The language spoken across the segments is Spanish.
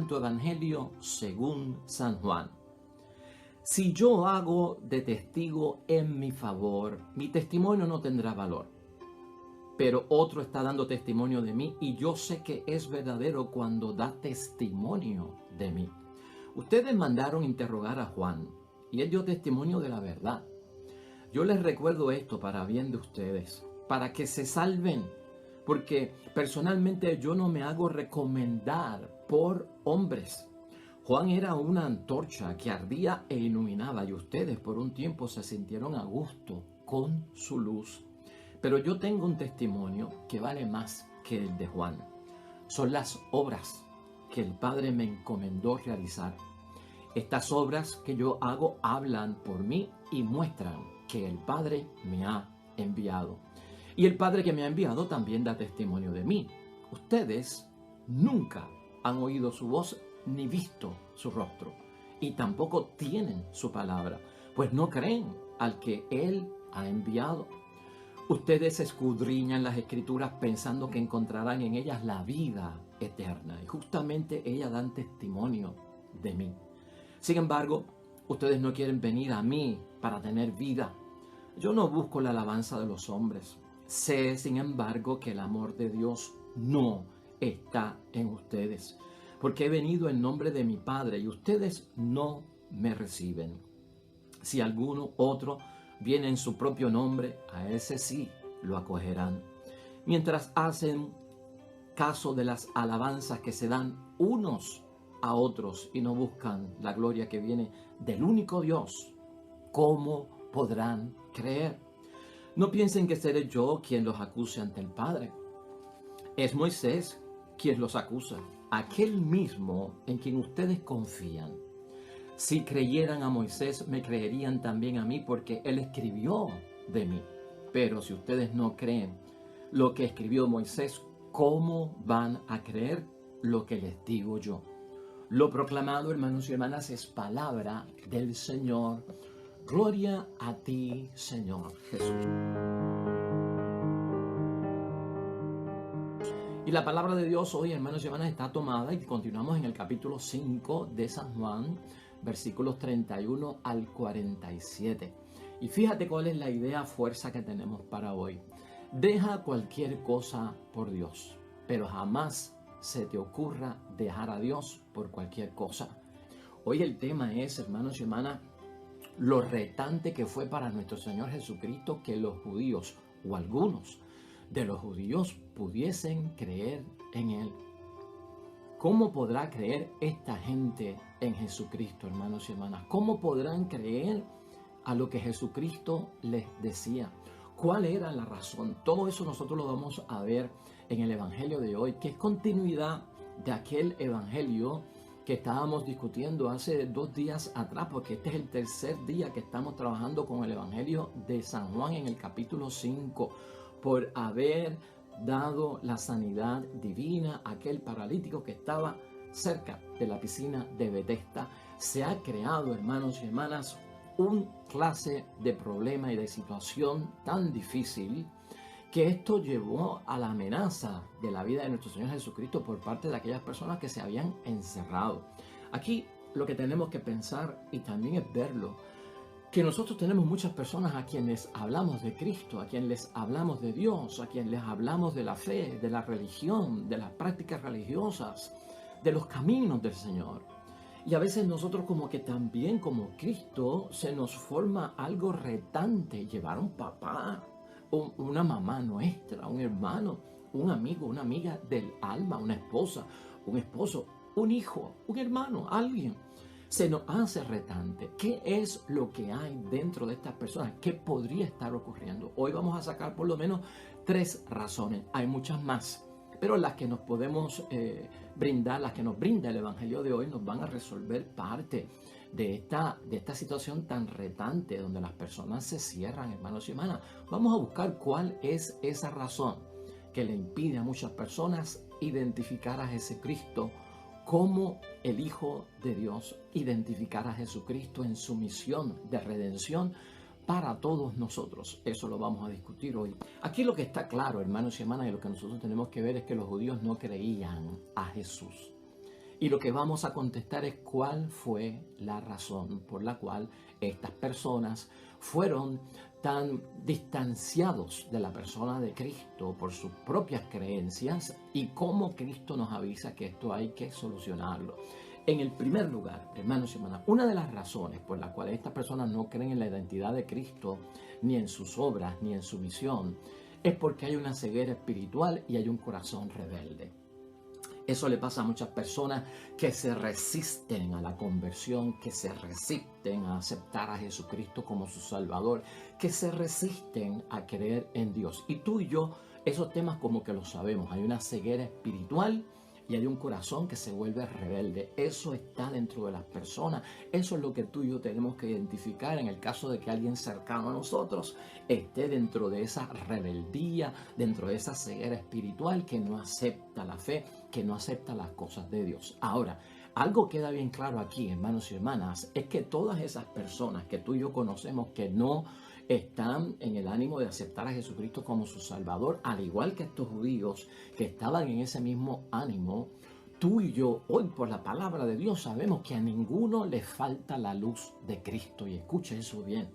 Santo Evangelio según San Juan. Si yo hago de testigo en mi favor, mi testimonio no tendrá valor. Pero otro está dando testimonio de mí y yo sé que es verdadero cuando da testimonio de mí. Ustedes mandaron interrogar a Juan y él dio testimonio de la verdad. Yo les recuerdo esto para bien de ustedes, para que se salven, porque personalmente yo no me hago recomendar por hombres. Juan era una antorcha que ardía e iluminaba y ustedes por un tiempo se sintieron a gusto con su luz. Pero yo tengo un testimonio que vale más que el de Juan. Son las obras que el Padre me encomendó realizar. Estas obras que yo hago hablan por mí y muestran que el Padre me ha enviado. Y el Padre que me ha enviado también da testimonio de mí. Ustedes nunca han oído su voz ni visto su rostro, y tampoco tienen su palabra, pues no creen al que Él ha enviado. Ustedes escudriñan las Escrituras pensando que encontrarán en ellas la vida eterna, y justamente ellas dan testimonio de mí. Sin embargo, ustedes no quieren venir a mí para tener vida. Yo no busco la alabanza de los hombres. Sé, sin embargo, que el amor de Dios no está en ustedes, porque he venido en nombre de mi Padre y ustedes no me reciben. Si alguno otro viene en su propio nombre, a ese sí lo acogerán. Mientras hacen caso de las alabanzas que se dan unos a otros y no buscan la gloria que viene del único Dios, ¿cómo podrán creer? No piensen que seré yo quien los acuse ante el Padre. Es Moisés quien los acusa, aquel mismo en quien ustedes confían. Si creyeran a Moisés, me creerían también a mí, porque él escribió de mí. Pero si ustedes no creen lo que escribió Moisés, ¿cómo van a creer lo que les digo yo? Lo proclamado, hermanos y hermanas, es palabra del Señor. Gloria a ti, Señor Jesús. Y la palabra de Dios hoy, hermanos y hermanas, está tomada y continuamos en el capítulo 5 de San Juan, versículos 31 al 47. Y fíjate cuál es la idea fuerza que tenemos para hoy. Deja cualquier cosa por Dios, pero jamás se te ocurra dejar a Dios por cualquier cosa. Hoy el tema es, hermanos y hermanas, lo retante que fue para nuestro Señor Jesucristo que los judíos o algunos de los judíos pudiesen creer en Él. ¿Cómo podrá creer esta gente en Jesucristo, hermanos y hermanas? ¿Cómo podrán creer a lo que Jesucristo les decía? ¿Cuál era la razón? Todo eso nosotros lo vamos a ver en el Evangelio de hoy, que es continuidad de aquel Evangelio que estábamos discutiendo hace 2 días atrás, porque este es el tercer día que estamos trabajando con el Evangelio de San Juan en el capítulo 5, por haber dado la sanidad divina a aquel paralítico que estaba cerca de la piscina de Betesda. Se ha creado, hermanos y hermanas, un clase de problema y de situación tan difícil que esto llevó a la amenaza de la vida de nuestro Señor Jesucristo por parte de aquellas personas que se habían encerrado. Aquí lo que tenemos que pensar y también es verlo, que nosotros tenemos muchas personas a quienes hablamos de Cristo, a quienes les hablamos de Dios, a quienes les hablamos de la fe, de la religión, de las prácticas religiosas, de los caminos del Señor. Y a veces nosotros como que también como Cristo se nos forma algo retante, llevar a un papá, una mamá nuestra, un hermano, un amigo, una amiga del alma, una esposa, un esposo, un hijo, un hermano, alguien. Se nos hace retante. ¿Qué es lo que hay dentro de estas personas? ¿Qué podría estar ocurriendo? Hoy vamos a sacar por lo menos 3 razones. Hay muchas más, pero las que nos podemos brindar, las que nos brinda el Evangelio de hoy, nos van a resolver parte de esta situación tan retante donde las personas se cierran, hermanos y hermanas. Vamos a buscar cuál es esa razón que le impide a muchas personas identificar a Jesucristo como el Hijo de Dios, identificar a Jesucristo en su misión de redención para todos nosotros. Eso lo vamos a discutir hoy. Aquí lo que está claro, hermanos y hermanas, y lo que nosotros tenemos que ver es que los judíos no creían a Jesús. Y lo que vamos a contestar es cuál fue la razón por la cual estas personas fueron tan distanciados de la persona de Cristo por sus propias creencias y cómo Cristo nos avisa que esto hay que solucionarlo. En el primer lugar, hermanos y hermanas, una de las razones por las cuales estas personas no creen en la identidad de Cristo, ni en sus obras, ni en su misión, es porque hay una ceguera espiritual y hay un corazón rebelde. Eso le pasa a muchas personas que se resisten a la conversión, que se resisten a aceptar a Jesucristo como su Salvador, que se resisten a creer en Dios. Y tú y yo, esos temas como que los sabemos. Hay una ceguera espiritual y hay un corazón que se vuelve rebelde. Eso está dentro de las personas. Eso es lo que tú y yo tenemos que identificar en el caso de que alguien cercano a nosotros esté dentro de esa rebeldía, dentro de esa ceguera espiritual que no acepta la fe, que no acepta las cosas de Dios. Ahora, algo queda bien claro aquí, hermanos y hermanas, es que todas esas personas que tú y yo conocemos que no están en el ánimo de aceptar a Jesucristo como su Salvador, al igual que estos judíos que estaban en ese mismo ánimo, tú y yo hoy por la palabra de Dios sabemos que a ninguno le falta la luz de Cristo. Y escuche eso bien.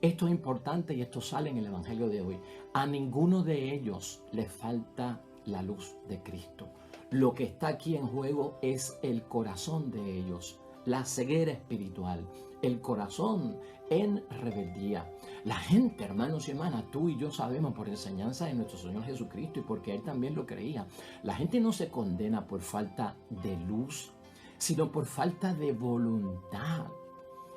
Esto es importante y esto sale en el Evangelio de hoy. A ninguno de ellos le falta la luz de Cristo. Lo que está aquí en juego es el corazón de ellos, la ceguera espiritual, el corazón en rebeldía. La gente, hermanos y hermanas, tú y yo sabemos por enseñanza de nuestro Señor Jesucristo y porque Él también lo creía, la gente no se condena por falta de luz, sino por falta de voluntad.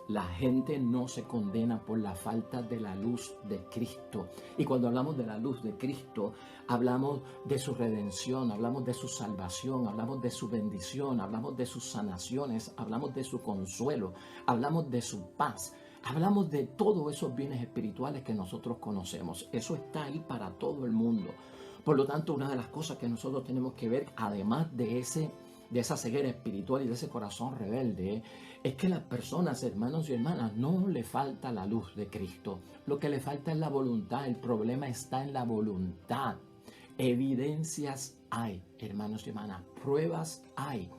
La gente no se condena por la falta de la luz de Cristo. Y cuando hablamos de la luz de Cristo, hablamos de su redención, hablamos de su salvación, hablamos de su bendición, hablamos de sus sanaciones, hablamos de su consuelo, hablamos de su paz. Hablamos de todos esos bienes espirituales que nosotros conocemos. Eso está ahí para todo el mundo. Por lo tanto, una de las cosas que nosotros tenemos que ver, además de esa ceguera espiritual y de ese corazón rebelde, es que las personas, hermanos y hermanas, no le falta la luz de Cristo. Lo que le falta es la voluntad. El problema está en la voluntad. Evidencias hay, hermanos y hermanas. Pruebas hay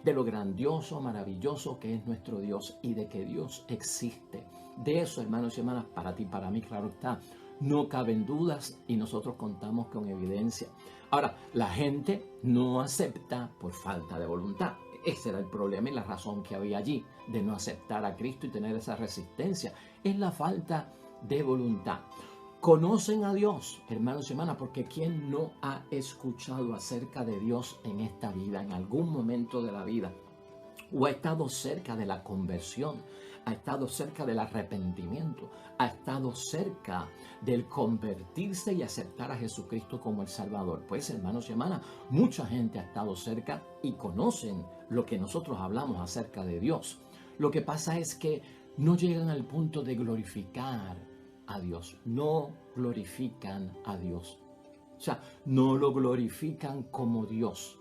de lo grandioso, maravilloso que es nuestro Dios y de que Dios existe. De eso, hermanos y hermanas, para ti, para mí, claro está, no caben dudas y nosotros contamos con evidencia. Ahora, la gente no acepta por falta de voluntad. Ese era el problema y la razón que había allí de no aceptar a Cristo y tener esa resistencia. Es la falta de voluntad. Conocen a Dios, hermanos y hermanas, porque ¿quién no ha escuchado acerca de Dios en esta vida, en algún momento de la vida? O ha estado cerca de la conversión, ha estado cerca del arrepentimiento, ha estado cerca del convertirse y aceptar a Jesucristo como el Salvador. Pues, hermanos y hermanas, mucha gente ha estado cerca y conocen lo que nosotros hablamos acerca de Dios. Lo que pasa es que no llegan al punto de glorificar a Dios, no glorifican a Dios. O sea, no lo glorifican como Dios,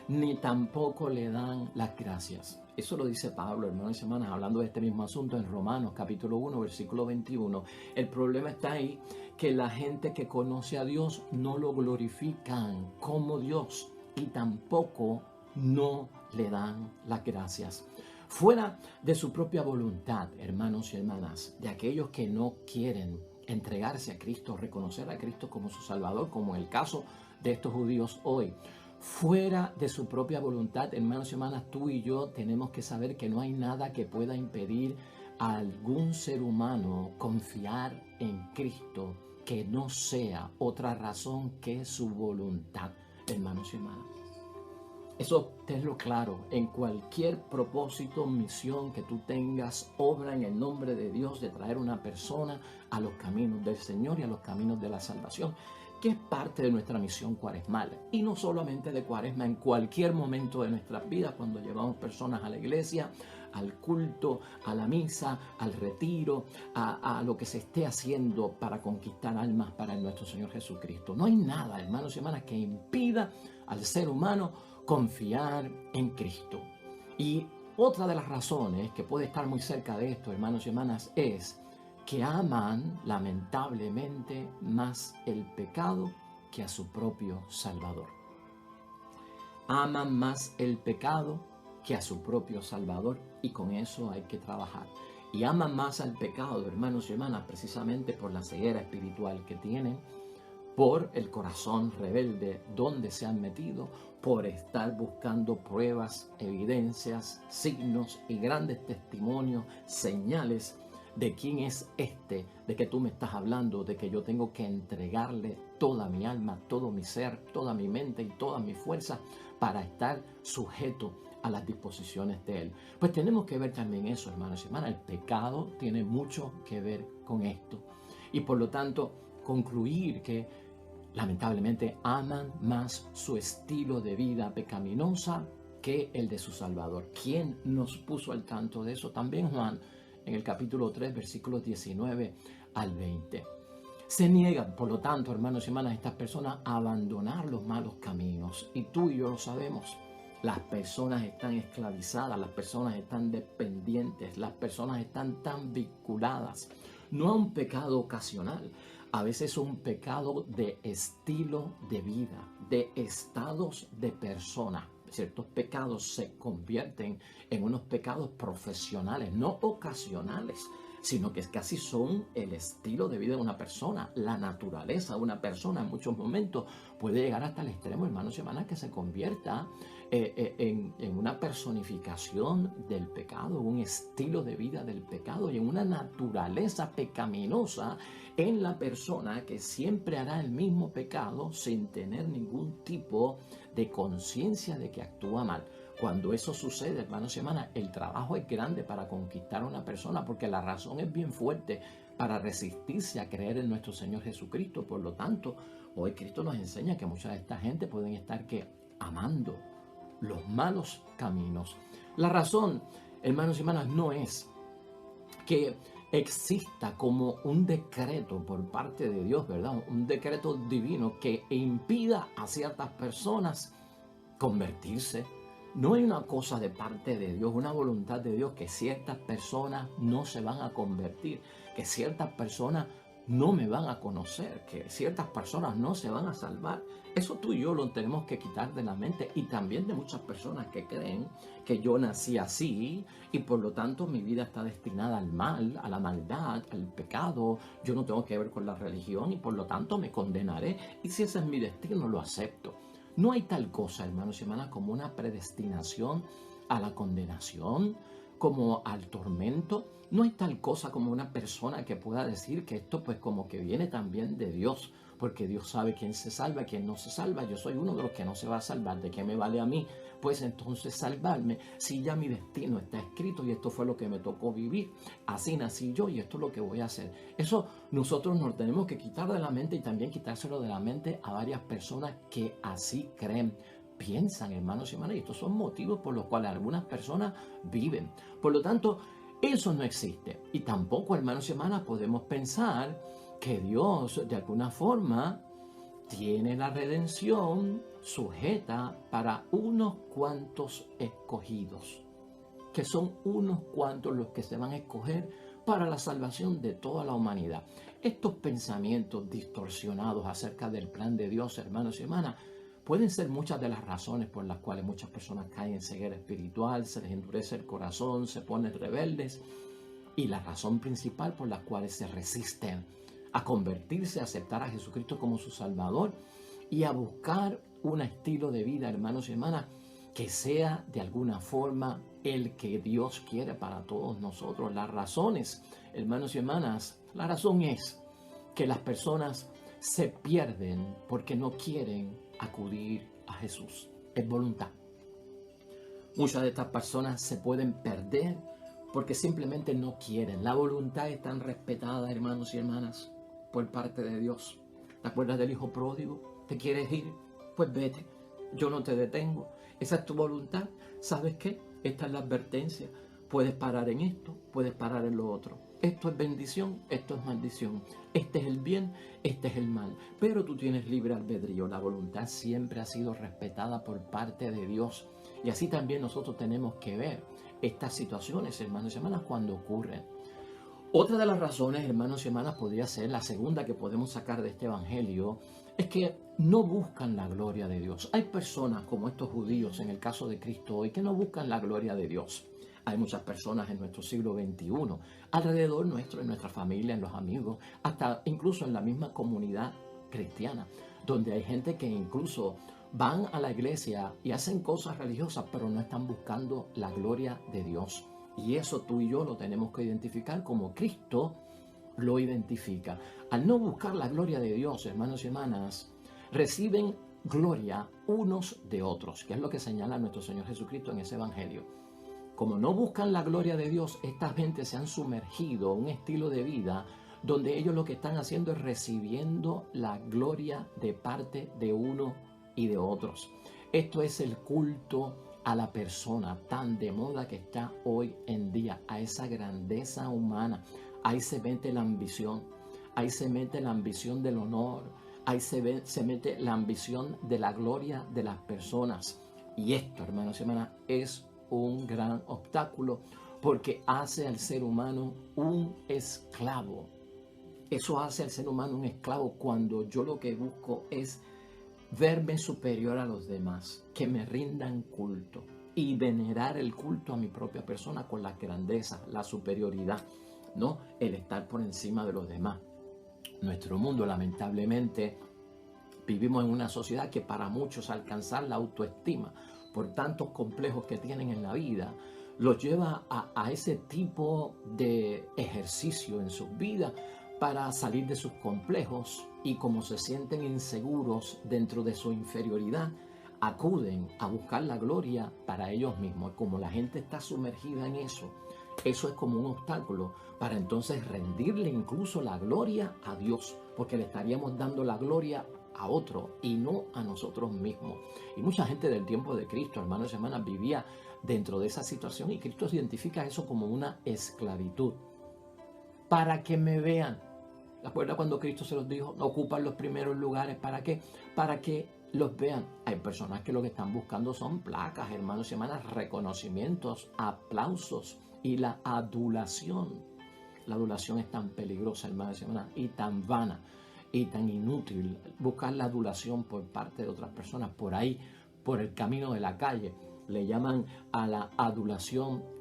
ni tampoco le dan las gracias. Eso lo dice Pablo, hermanos y hermanas, hablando de este mismo asunto en Romanos capítulo 1, versículo 21. El problema está ahí, que la gente que conoce a Dios no lo glorifican como Dios y tampoco no le dan las gracias. Fuera de su propia voluntad, hermanos y hermanas, de aquellos que no quieren entregarse a Cristo, reconocer a Cristo como su Salvador, como en el caso de estos judíos hoy. Fuera de su propia voluntad, hermanos y hermanas, tú y yo tenemos que saber que no hay nada que pueda impedir a algún ser humano confiar en Cristo que no sea otra razón que su voluntad, hermanos y hermanas. Eso tenlo claro, en cualquier propósito, misión que tú tengas, obra en el nombre de Dios de traer una persona a los caminos del Señor y a los caminos de la salvación, que es parte de nuestra misión cuaresmal. Y no solamente de cuaresma, en cualquier momento de nuestras vidas, cuando llevamos personas a la iglesia, al culto, a la misa, al retiro, a lo que se esté haciendo para conquistar almas para nuestro Señor Jesucristo. No hay nada, hermanos y hermanas, que impida al ser humano confiar en Cristo. Y otra de las razones que puede estar muy cerca de esto, hermanos y hermanas, es que aman lamentablemente más el pecado que a su propio Salvador. Aman más el pecado que a su propio Salvador, y con eso hay que trabajar. Y aman más al pecado, hermanos y hermanas, precisamente por la ceguera espiritual que tienen, por el corazón rebelde donde se han metido, por estar buscando pruebas, evidencias, signos y grandes testimonios, señales de quién es de que tú me estás hablando, de que yo tengo que entregarle toda mi alma, todo mi ser, toda mi mente y toda mi fuerza para estar sujeto a las disposiciones de Él. Pues tenemos que ver también eso, hermanos y hermanas. El pecado tiene mucho que ver con esto. Y por lo tanto, concluir que lamentablemente aman más su estilo de vida pecaminosa que el de su Salvador. ¿Quién nos puso al tanto de eso? También Juan, en el capítulo 3, versículos 19 al 20. Se niegan, por lo tanto, hermanos y hermanas, estas personas a abandonar los malos caminos. Y tú y yo lo sabemos. Las personas están esclavizadas, las personas están dependientes, las personas están tan vinculadas, no a un pecado ocasional, a veces es un pecado de estilo de vida, de estados de persona. Ciertos pecados se convierten en unos pecados profesionales, no ocasionales, sino que casi son el estilo de vida de una persona, la naturaleza de una persona. En muchos momentos puede llegar hasta el extremo, hermanos y hermanas, que se convierta en una personificación del pecado, un estilo de vida del pecado y en una naturaleza pecaminosa en la persona que siempre hará el mismo pecado sin tener ningún tipo de conciencia de que actúa mal. Cuando eso sucede, hermanos y hermanas, el trabajo es grande para conquistar a una persona porque la razón es bien fuerte para resistirse a creer en nuestro Señor Jesucristo. Por lo tanto, hoy Cristo nos enseña que mucha de esta gente pueden estar amando los malos caminos. La razón, hermanos y hermanas, no es que exista como un decreto por parte de Dios, ¿verdad? Un decreto divino que impida a ciertas personas convertirse. No hay una cosa de parte de Dios, una voluntad de Dios que ciertas personas no se van a convertir, que ciertas personas no me van a conocer, que ciertas personas no se van a salvar. Eso tú y yo lo tenemos que quitar de la mente, y también de muchas personas que creen que yo nací así y por lo tanto mi vida está destinada al mal, a la maldad, al pecado. Yo no tengo que ver con la religión y por lo tanto me condenaré, y si ese es mi destino lo acepto. No hay tal cosa, hermanos y hermanas, como una predestinación a la condenación, como al tormento. No hay tal cosa como una persona que pueda decir que esto pues como que viene también de Dios, porque Dios sabe quién se salva, quién no se salva. Yo soy uno de los que no se va a salvar. ¿De qué me vale a mí pues entonces salvarme si ya mi destino está escrito y esto fue lo que me tocó vivir? Así nací yo y esto es lo que voy a hacer. Eso nosotros nos tenemos que quitar de la mente, y también quitárselo de la mente a varias personas que así creen, piensan, hermanos y hermanas, y estos son motivos por los cuales algunas personas viven. Por lo tanto, eso no existe. Y tampoco, hermanos y hermanas, podemos pensar que Dios de alguna forma tiene la redención sujeta para unos cuantos escogidos, que son unos cuantos los que se van a escoger para la salvación de toda la humanidad. Estos pensamientos distorsionados acerca del plan de Dios, hermanos y hermanas, pueden ser muchas de las razones por las cuales muchas personas caen en ceguera espiritual, se les endurece el corazón, se ponen rebeldes, y la razón principal por la cual se resisten a convertirse, a aceptar a Jesucristo como su Salvador y a buscar un estilo de vida, hermanos y hermanas, que sea de alguna forma el que Dios quiere para todos nosotros. Las razones, hermanos y hermanas, la razón es que las personas se pierden porque no quieren acudir a Jesús. Es voluntad. Muchas de estas personas se pueden perder porque simplemente no quieren. La voluntad es tan respetada, hermanos y hermanas, por parte de Dios. ¿Te acuerdas del hijo pródigo? ¿Te quieres ir? Pues vete. Yo no te detengo. Esa es tu voluntad. ¿Sabes qué? Esta es la advertencia. Puedes parar en esto, puedes parar en lo otro. Esto es bendición, esto es maldición. Este es el bien, este es el mal. Pero tú tienes libre albedrío. La voluntad siempre ha sido respetada por parte de Dios. Y así también nosotros tenemos que ver estas situaciones, hermanos y hermanas, cuando ocurren. Otra de las razones, hermanos y hermanas, podría ser la segunda que podemos sacar de este evangelio, es que no buscan la gloria de Dios. Hay personas como estos judíos en el caso de Cristo hoy que no buscan la gloria de Dios. Hay muchas personas en nuestro siglo XXI, alrededor nuestro, en nuestra familia, en los amigos, hasta incluso en la misma comunidad cristiana, donde hay gente que incluso van a la iglesia y hacen cosas religiosas, pero no están buscando la gloria de Dios. Y eso tú y yo lo tenemos que identificar como Cristo lo identifica. Al no buscar la gloria de Dios, hermanos y hermanas, reciben gloria unos de otros, que es lo que señala nuestro Señor Jesucristo en ese evangelio. Como no buscan la gloria de Dios, esta gente se han sumergido en un estilo de vida donde ellos lo que están haciendo es recibiendo la gloria de parte de uno y de otros. Esto es el culto a la persona tan de moda que está hoy en día, a esa grandeza humana. Ahí se mete la ambición, ahí se mete la ambición del honor, ahí se mete la ambición de la gloria de las personas. Y esto, hermanos y hermanas, es un gran obstáculo porque hace al ser humano un esclavo. Eso hace al ser humano un esclavo cuando yo lo que busco es verme superior a los demás, que me rindan culto y venerar el culto a mi propia persona con la grandeza, la superioridad, ¿no? El estar por encima de los demás. Nuestro mundo, lamentablemente, vivimos en una sociedad que para muchos alcanzar la autoestima por tantos complejos que tienen en la vida, los lleva a ese tipo de ejercicio en sus vidas para salir de sus complejos, y como se sienten inseguros dentro de su inferioridad, acuden a buscar la gloria para ellos mismos. Como la gente está sumergida en eso, eso es como un obstáculo para entonces rendirle incluso la gloria a Dios, porque le estaríamos dando la gloria a otro y no a nosotros mismos. Y mucha gente del tiempo de Cristo, hermanos y hermanas, vivía dentro de esa situación, y Cristo identifica eso como una esclavitud. Para que me vean. ¿Se acuerdan cuando Cristo se los dijo? Ocupan los primeros lugares. ¿Para qué? Para que los vean. Hay personas que lo que están buscando son placas, hermanos y hermanas, reconocimientos, aplausos y la adulación. La adulación es tan peligrosa, hermanos y hermanas, y tan vana y tan inútil. Buscar la adulación por parte de otras personas por ahí, por el camino de la calle. Le llaman a la adulación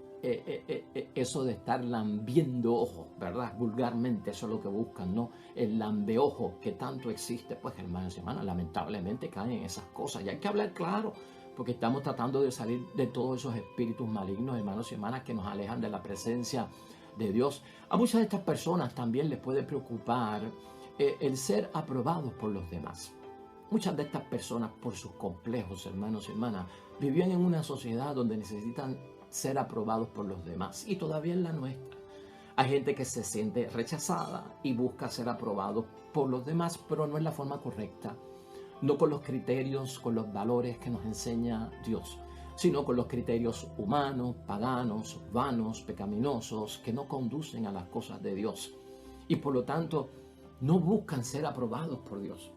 eso de estar lambiendo ojos, ¿verdad? Vulgarmente eso es lo que buscan, ¿no? El lambeojo que tanto existe, pues hermanos y hermanas, lamentablemente caen en esas cosas. Y hay que hablar claro, porque estamos tratando de salir de todos esos espíritus malignos, hermanos y hermanas, que nos alejan de la presencia de Dios. A muchas de estas personas también les puede preocupar el ser aprobados por los demás. Muchas de estas personas, por sus complejos, hermanos y hermanas, vivían en una sociedad donde necesitan ser aprobados por los demás, y todavía en la nuestra. Hay gente que se siente rechazada y busca ser aprobado por los demás, pero no es la forma correcta, no con los criterios, con los valores que nos enseña Dios, sino con los criterios humanos, paganos, vanos, pecaminosos, que no conducen a las cosas de Dios, y por lo tanto no buscan ser aprobados por Dios.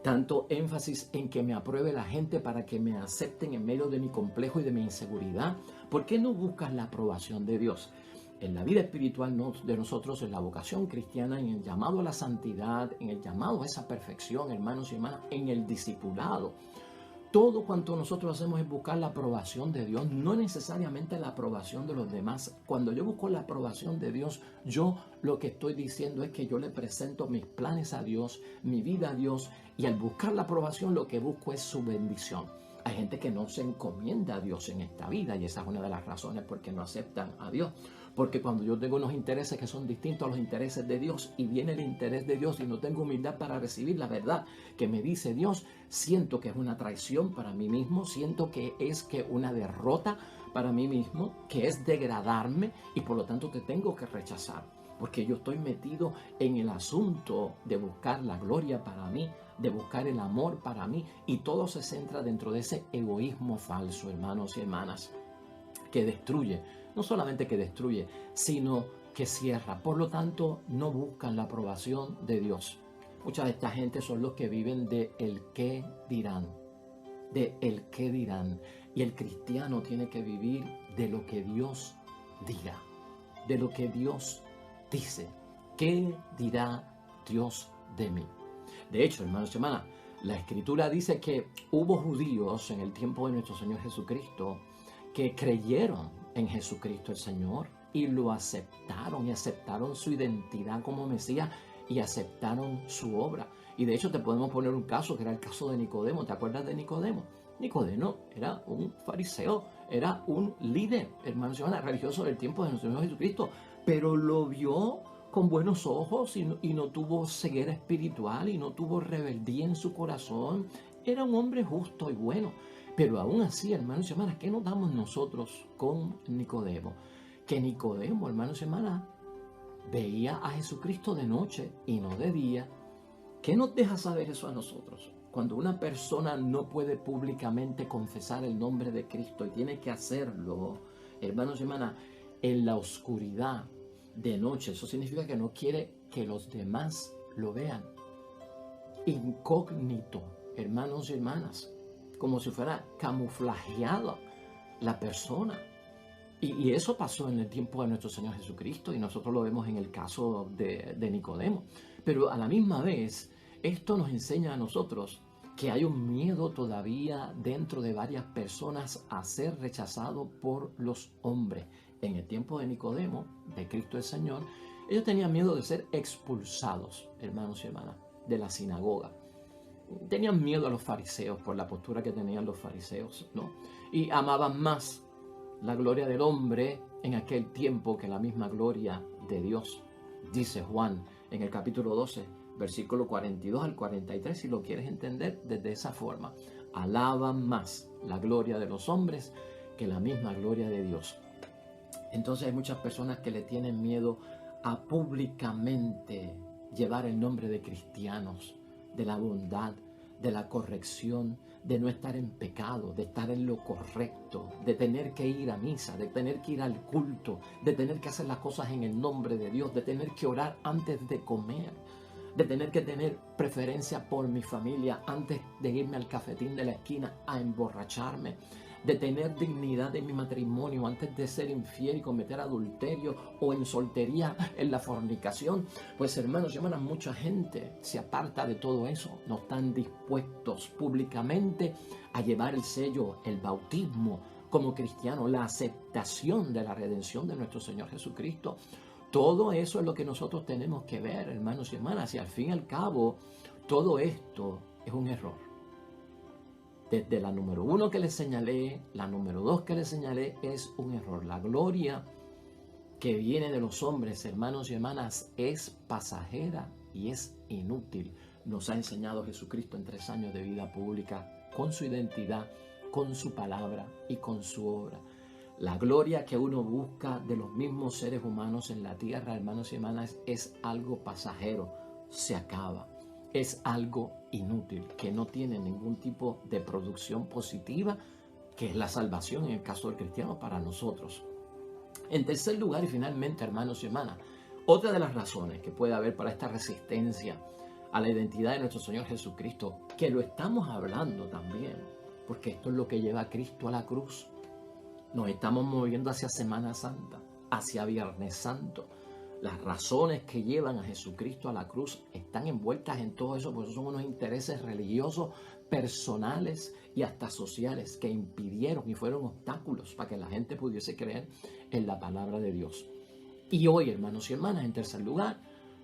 Tanto énfasis en que me apruebe la gente para que me acepten en medio de mi complejo y de mi inseguridad. ¿Por qué no buscas la aprobación de Dios? En la vida espiritual de nosotros, en la vocación cristiana, en el llamado a la santidad, en el llamado a esa perfección, hermanos y hermanas, en el discipulado, todo cuanto nosotros hacemos es buscar la aprobación de Dios, no necesariamente la aprobación de los demás. Cuando yo busco la aprobación de Dios, yo lo que estoy diciendo es que yo le presento mis planes a Dios, mi vida a Dios, y al buscar la aprobación lo que busco es su bendición. Hay gente que no se encomienda a Dios en esta vida, y esa es una de las razones por qué no aceptan a Dios. Porque cuando yo tengo unos intereses que son distintos a los intereses de Dios, y viene el interés de Dios y no tengo humildad para recibir la verdad que me dice Dios, siento que es una traición para mí mismo, siento que es una derrota para mí mismo, que es degradarme, y por lo tanto te tengo que rechazar. Porque yo estoy metido en el asunto de buscar la gloria para mí, de buscar el amor para mí, y todo se centra dentro de ese egoísmo falso, hermanos y hermanas, que destruye. No solamente que destruye, sino que cierra. Por lo tanto, no buscan la aprobación de Dios. Mucha de esta gente son los que viven de el qué dirán. De el qué dirán. Y el cristiano tiene que vivir de lo que Dios diga. De lo que Dios dice? ¿Qué dirá Dios de mí? De hecho, hermanos y hermanas, la Escritura dice que hubo judíos en el tiempo de nuestro Señor Jesucristo que creyeron en Jesucristo el Señor y lo aceptaron y aceptaron su identidad como Mesías y aceptaron su obra. Y de hecho te podemos poner un caso que era el caso de Nicodemo. ¿Te acuerdas de Nicodemo? Nicodemo era un fariseo, era un líder, hermanos y hermanas, religioso del tiempo de nuestro Señor Jesucristo, pero lo vio con buenos ojos y no tuvo ceguera espiritual y no tuvo rebeldía en su corazón. Era un hombre justo y bueno. Pero aún así, hermanos y hermanas, ¿qué notamos nosotros con Nicodemo? Que Nicodemo, hermanos y hermanas, veía a Jesucristo de noche y no de día. ¿Qué nos deja saber eso a nosotros? Cuando una persona no puede públicamente confesar el nombre de Cristo y tiene que hacerlo, hermanos y hermanas, en la oscuridad de noche, eso significa que no quiere que los demás lo vean. Incógnito, hermanos y hermanas, como si fuera camuflajeada la persona. Y eso pasó en el tiempo de nuestro Señor Jesucristo y nosotros lo vemos en el caso de Nicodemo. Pero a la misma vez, esto nos enseña a nosotros que hay un miedo todavía dentro de varias personas a ser rechazado por los hombres. En el tiempo de Nicodemo, de Cristo el Señor, ellos tenían miedo de ser expulsados, hermanos y hermanas, de la sinagoga. Tenían miedo a los fariseos por la postura que tenían los fariseos, ¿no? Y amaban más la gloria del hombre en aquel tiempo que la misma gloria de Dios. Dice Juan en el capítulo 12, versículo 42 al 43, si lo quieres entender desde esa forma. Alaban más la gloria de los hombres que la misma gloria de Dios. Entonces hay muchas personas que le tienen miedo a públicamente llevar el nombre de cristianos, de la bondad, de la corrección, de no estar en pecado, de estar en lo correcto, de tener que ir a misa, de tener que ir al culto, de tener que hacer las cosas en el nombre de Dios, de tener que orar antes de comer, de tener que tener preferencia por mi familia antes de irme al cafetín de la esquina a emborracharme, de tener dignidad en mi matrimonio antes de ser infiel y cometer adulterio o en soltería, en la fornicación. Pues hermanos y hermanas, mucha gente se aparta de todo eso. No están dispuestos públicamente a llevar el sello, el bautismo como cristiano, la aceptación de la redención de nuestro Señor Jesucristo. Todo eso es lo que nosotros tenemos que ver, hermanos y hermanas. Y al fin y al cabo, todo esto es un error. Desde la número 1 que les señalé, la número 2 que les señalé, es un error. La gloria que viene de los hombres, hermanos y hermanas, es pasajera y es inútil. Nos ha enseñado Jesucristo en 3 años de vida pública, con su identidad, con su palabra y con su obra. La gloria que uno busca de los mismos seres humanos en la tierra, hermanos y hermanas, es algo pasajero, se acaba. Es algo inútil, que no tiene ningún tipo de producción positiva, que es la salvación en el caso del cristiano para nosotros. En tercer lugar y finalmente, hermanos y hermanas, otra de las razones que puede haber para esta resistencia a la identidad de nuestro Señor Jesucristo, que lo estamos hablando también, porque esto es lo que lleva a Cristo a la cruz. Nos estamos moviendo hacia Semana Santa, hacia Viernes Santo. Las razones que llevan a Jesucristo a la cruz están envueltas en todo eso, porque son unos intereses religiosos, personales y hasta sociales que impidieron y fueron obstáculos para que la gente pudiese creer en la palabra de Dios. Y hoy, hermanos y hermanas, en tercer lugar,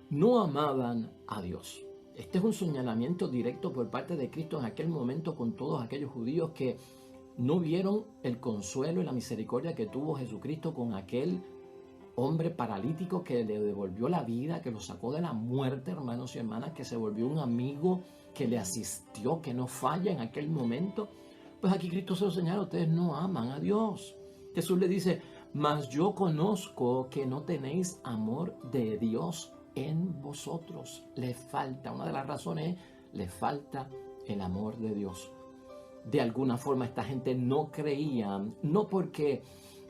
no amaban a Dios. Este es un señalamiento directo por parte de Cristo en aquel momento con todos aquellos judíos que no vieron el consuelo y la misericordia que tuvo Jesucristo con aquel hombre paralítico que le devolvió la vida, que lo sacó de la muerte, hermanos y hermanas, que se volvió un amigo, que le asistió, que no falla en aquel momento. Pues aquí Cristo se lo señala: ustedes no aman a Dios. Jesús le dice: mas yo conozco que no tenéis amor de Dios en vosotros. Le falta, una de las razones es, le falta el amor de Dios. De alguna forma esta gente no creía, no porque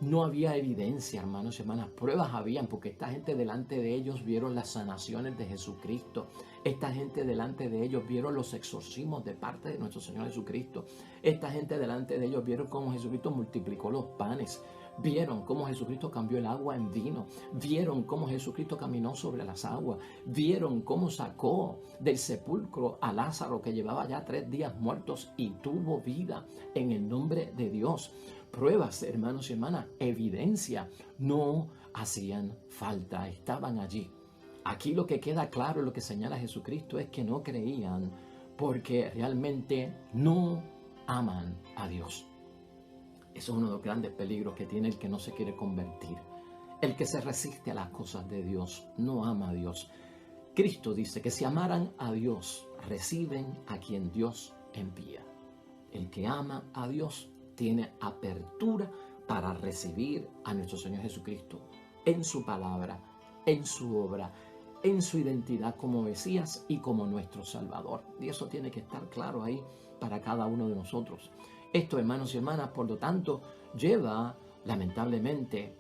no había evidencia, hermanos y hermanas, pruebas habían, porque esta gente delante de ellos vieron las sanaciones de Jesucristo. Esta gente delante de ellos vieron los exorcismos de parte de nuestro Señor Jesucristo. Esta gente delante de ellos vieron cómo Jesucristo multiplicó los panes. vieron cómo Jesucristo cambió el agua en vino, vieron cómo Jesucristo caminó sobre las aguas, vieron cómo sacó del sepulcro a Lázaro que llevaba ya 3 días muertos y tuvo vida en el nombre de Dios. Pruebas, hermanos y hermanas, evidencia, no hacían falta, estaban allí. Aquí lo que queda claro, lo que señala Jesucristo, es que no creían porque realmente no aman a Dios. Eso es uno de los grandes peligros que tiene el que no se quiere convertir. El que se resiste a las cosas de Dios, no ama a Dios. Cristo dice que si amaran a Dios, reciben a quien Dios envía. El que ama a Dios tiene apertura para recibir a nuestro Señor Jesucristo en su palabra, en su obra, en su identidad como Mesías y como nuestro Salvador. Y eso tiene que estar claro ahí para cada uno de nosotros. Esto, hermanos y hermanas, por lo tanto, lleva lamentablemente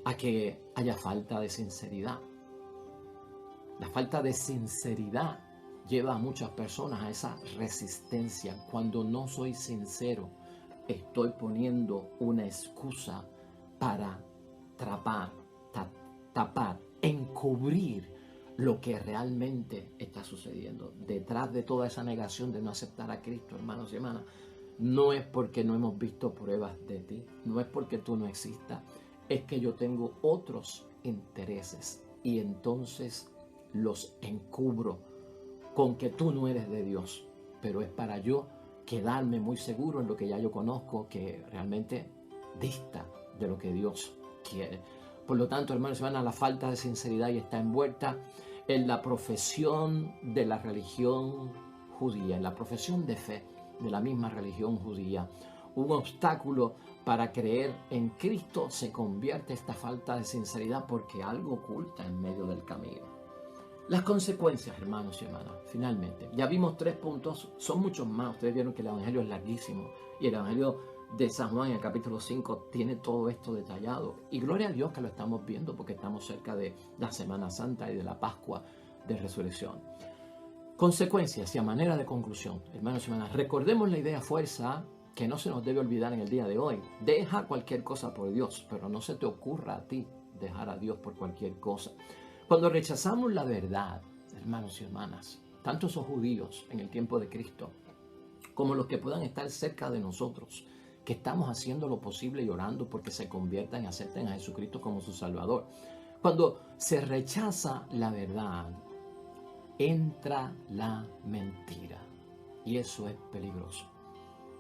a que haya falta de sinceridad. La falta de sinceridad lleva a muchas personas a esa resistencia. Cuando no soy sincero, estoy poniendo una excusa para tapar, encubrir lo que realmente está sucediendo. Detrás de toda esa negación de no aceptar a Cristo, hermanos y hermanas, no es porque no hemos visto pruebas de ti, no es porque tú no existas, es que yo tengo otros intereses y entonces los encubro con que tú no eres de Dios, pero es para yo quedarme muy seguro en lo que ya yo conozco, que realmente dista de lo que Dios quiere. Por lo tanto, hermanos y hermanas, la falta de sinceridad ya está envuelta en la profesión de la religión judía, en la profesión de fe de la misma religión judía. Un obstáculo para creer en Cristo se convierte esta falta de sinceridad porque algo oculta en medio del camino. Las consecuencias, hermanos y hermanas, finalmente. Ya vimos 3 puntos, son muchos más. Ustedes vieron que el Evangelio es larguísimo y el Evangelio de San Juan en el capítulo 5 tiene todo esto detallado. Y gloria a Dios que lo estamos viendo porque estamos cerca de la Semana Santa y de la Pascua de Resurrección. Consecuencias y a manera de conclusión, hermanos y hermanas, recordemos la idea fuerza que no se nos debe olvidar en el día de hoy. Deja cualquier cosa por Dios, pero no se te ocurra a ti dejar a Dios por cualquier cosa. Cuando rechazamos la verdad, hermanos y hermanas, tanto esos judíos en el tiempo de Cristo, como los que puedan estar cerca de nosotros, que estamos haciendo lo posible y orando porque se conviertan y acepten a Jesucristo como su Salvador. Cuando se rechaza la verdad, entra la mentira. Y eso es peligroso.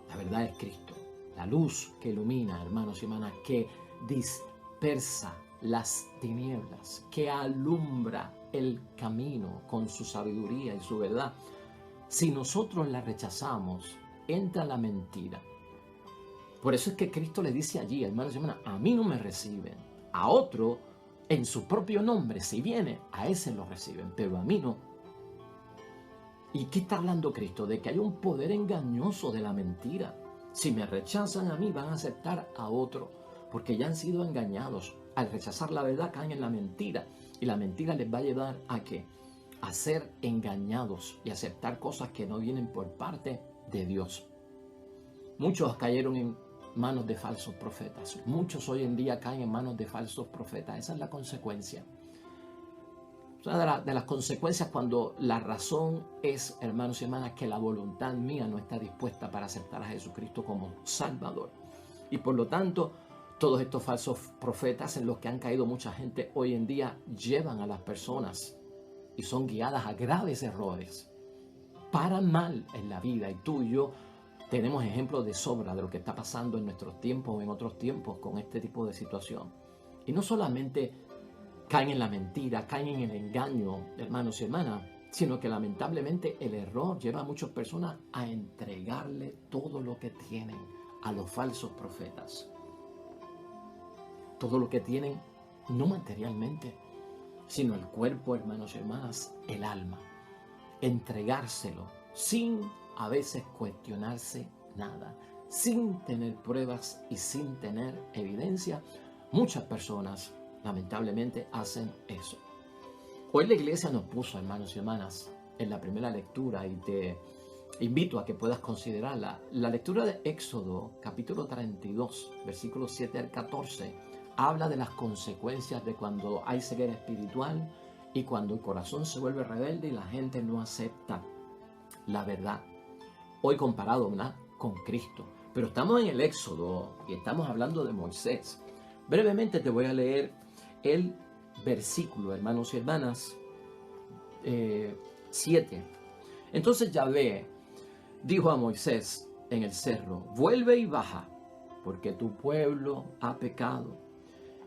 La verdad es Cristo, la luz que ilumina, hermanos y hermanas, que dispersa las tinieblas, que alumbra el camino con su sabiduría y su verdad. Si nosotros la rechazamos, entra la mentira. Por eso es que Cristo le dice allí, hermanos y hermanas, a mí no me reciben, a otro en su propio nombre, si viene, a ese lo reciben, pero a mí no. ¿Y qué está hablando Cristo? De que hay un poder engañoso de la mentira. Si me rechazan a mí, van a aceptar a otro, porque ya han sido engañados. Al rechazar la verdad, caen en la mentira. Y la mentira les va a llevar a ¿qué? A ser engañados y aceptar cosas que no vienen por parte de Dios. Muchos cayeron en manos de falsos profetas. Muchos hoy en día caen en manos de falsos profetas. Esa es la consecuencia. Una de las consecuencias cuando la razón es, hermanos y hermanas, que la voluntad mía no está dispuesta para aceptar a Jesucristo como Salvador. Y por lo tanto, todos estos falsos profetas en los que han caído mucha gente hoy en día llevan a las personas y son guiadas a graves errores. Paran mal en la vida y tú y yo tenemos ejemplos de sobra de lo que está pasando en nuestros tiempos o en otros tiempos con este tipo de situación. Y no solamente caen en la mentira, caen en el engaño, hermanos y hermanas, sino que lamentablemente el error lleva a muchas personas a entregarle todo lo que tienen a los falsos profetas. Todo lo que tienen, no materialmente, sino el cuerpo, hermanos y hermanas, el alma. Entregárselo sin a veces cuestionarse nada, sin tener pruebas y sin tener evidencia. Muchas personas lamentablemente hacen eso. Hoy la iglesia nos puso, hermanos y hermanas, en la primera lectura y te invito a que puedas considerarla. La lectura de Éxodo, capítulo 32, versículos 7 al 14, habla de las consecuencias de cuando hay ceguera espiritual y cuando el corazón se vuelve rebelde y la gente no acepta la verdad. Hoy comparado, ¿verdad?, con Cristo. Pero estamos en el Éxodo y estamos hablando de Moisés. Brevemente te voy a leer el versículo, hermanos y hermanas, 7. Entonces Yahvé dijo a Moisés en el cerro: vuelve y baja, porque tu pueblo ha pecado.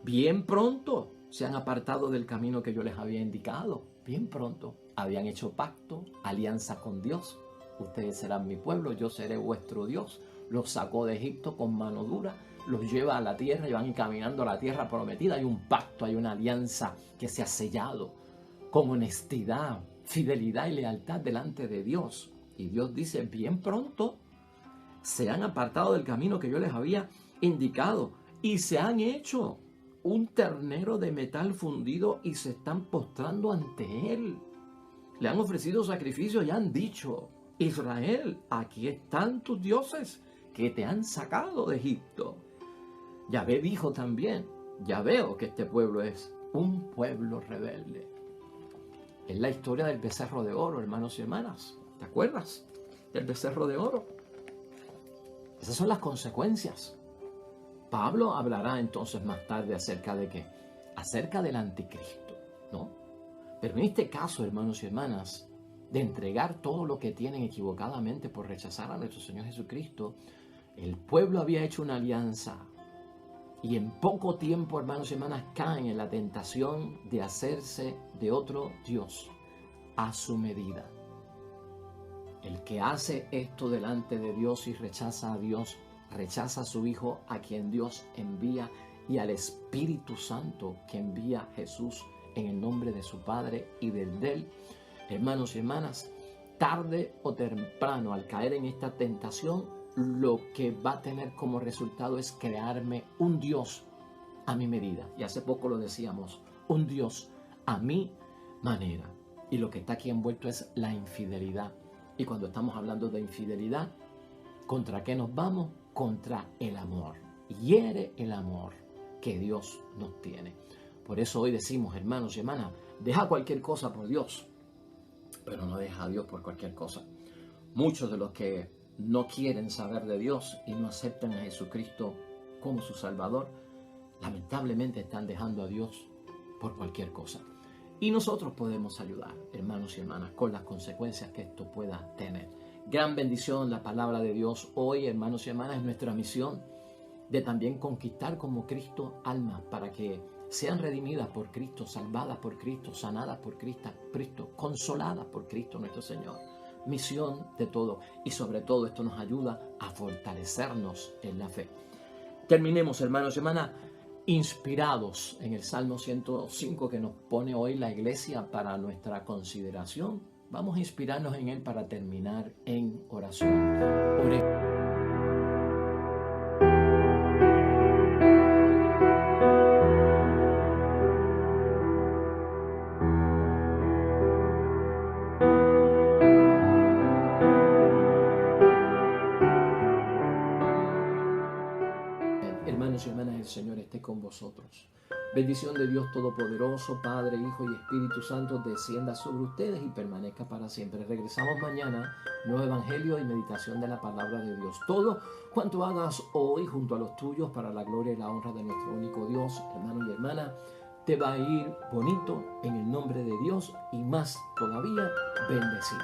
Bien pronto se han apartado del camino que yo les había indicado. Bien pronto habían hecho pacto, alianza con Dios. Ustedes serán mi pueblo, yo seré vuestro Dios. Los sacó de Egipto con mano dura, los lleva a la tierra y van caminando a la tierra prometida. Hay un pacto, hay una alianza que se ha sellado con honestidad, fidelidad y lealtad delante de Dios. Y Dios dice: bien pronto se han apartado del camino que yo les había indicado y se han hecho un ternero de metal fundido y se están postrando ante él. Le han ofrecido sacrificios y han dicho: Israel, aquí están tus dioses que te han sacado de Egipto. Yahvé dijo también: ya veo que este pueblo es un pueblo rebelde. Es la historia del becerro de oro, hermanos y hermanas. ¿Te acuerdas del becerro de oro? Esas son las consecuencias. Pablo hablará entonces más tarde acerca de qué, acerca del anticristo, ¿no? Pero en este caso, hermanos y hermanas, de entregar todo lo que tienen equivocadamente por rechazar a nuestro Señor Jesucristo, el pueblo había hecho una alianza y en poco tiempo, hermanos y hermanas, caen en la tentación de hacerse de otro Dios a su medida. El que hace esto delante de Dios y rechaza a Dios, rechaza a su Hijo, a quien Dios envía, y al Espíritu Santo que envía Jesús en el nombre de su Padre y del de Él. Hermanos y hermanas, tarde o temprano, al caer en esta tentación, lo que va a tener como resultado es crearme un Dios a mi medida. Y hace poco lo decíamos, un Dios a mi manera. Y lo que está aquí envuelto es la infidelidad. Y cuando estamos hablando de infidelidad, ¿contra qué nos vamos? Contra el amor. Hiere el amor que Dios nos tiene. Por eso hoy decimos, hermanos y hermanas, deja cualquier cosa por Dios, pero no deja a Dios por cualquier cosa. Muchos de los que no quieren saber de Dios y no aceptan a Jesucristo como su Salvador, lamentablemente están dejando a Dios por cualquier cosa. Y nosotros podemos ayudar, hermanos y hermanas, con las consecuencias que esto pueda tener. Gran bendición la palabra de Dios hoy, hermanos y hermanas, es nuestra misión de también conquistar como Cristo almas para que sean redimidas por Cristo, salvadas por Cristo, sanadas por Cristo, consoladas por Cristo nuestro Señor. Misión de todo, y sobre todo esto nos ayuda a fortalecernos en la fe. Terminemos, hermanos y hermanas, inspirados en el Salmo 105 que nos pone hoy la iglesia para nuestra consideración. Vamos a inspirarnos en él para terminar en oración. Oremos. Hermanos y hermanas, el Señor esté con vosotros. Bendición de Dios Todopoderoso, Padre, Hijo y Espíritu Santo, descienda sobre ustedes y permanezca para siempre. Regresamos mañana, nuevo evangelio y meditación de la palabra de Dios. Todo cuanto hagas hoy junto a los tuyos para la gloria y la honra de nuestro único Dios, hermano y hermana, te va a ir bonito en el nombre de Dios y más todavía bendecido.